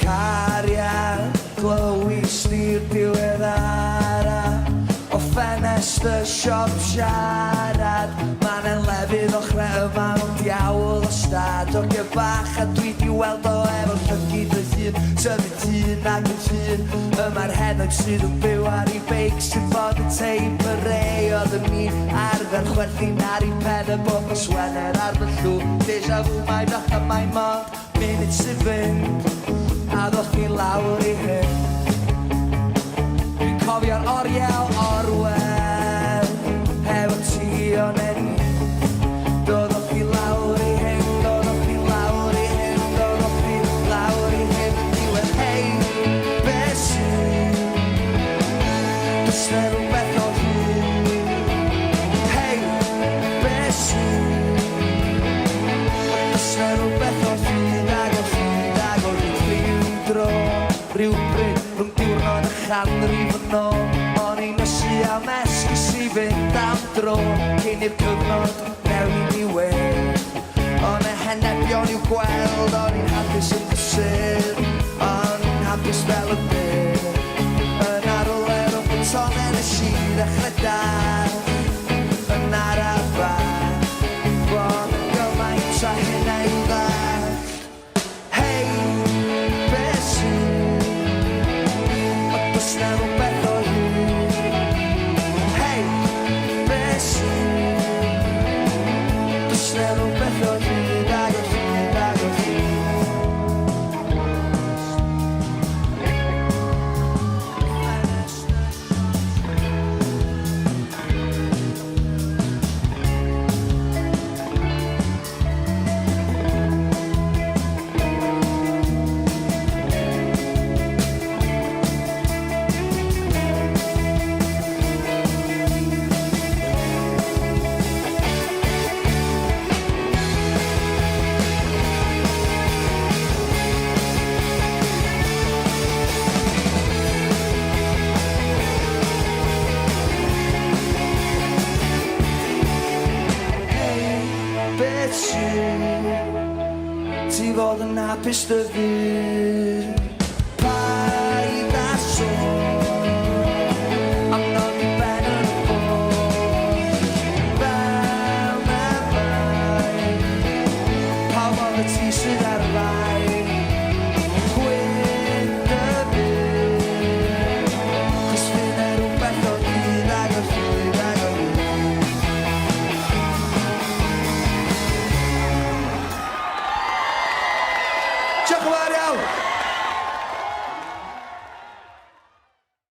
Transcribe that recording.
cariad, glywys di'r diweddara o ffenest y siop siarad. Ma'n enlefydd ochrau yma mewn diawl o stad o ge bach a dwi di weld o efo llygyd y llun symud tŷn ag yn llun. Yma'r henoed sydd yn byw ar ei beic sy'n bod y teip y rei oedd yn ni arfer chwerthin ar ei pen y bob o swener ar fy llw. Deja vu mai bach a mai mor munud sy'n fynd a ddwch chi lawr i hyn. Dwi'n cofio'r oriel Orwell hefo ti o'n eni. Doddwch chi lawr i hyn, doddwch chi lawr i hyn, doddwch chi lawr i hyn. Diwedd hei, beth sy'n does na rhywbeth o hyn. Hei, beth sy'n does na rhywbeth o hyn ag o hyn ag o hyn dro. Rhywbryd rhwng diwrnod a chanrif yn ôl o'n i'n ysu am esgus i fynd am dro cyn i'r cyfnod newid i wedd. O'n e henebion i'w gweld, o'n i'n hapus yn gysur, o'n i'n hapus fel y byr. Yn arfer o betonen y sir a chledar yn arafach bod yn gymaint a hynna i'w ddall. Hei, beth sy'n does na rhywbeth o hyn. Hei, beth sy'n does na rhywbeth o hyn ag o hyn ag o hyn. Ti fod yn hapus dy fyr. Paid a sôn amdano i ben yn y bôn. Fel na mai pawb oedd y ti sydd ar rai. Gwyn dy fyr cos fydd e rhywbeth o hyd ag o hyd ag o hyd. Diolch yn fawr iawn!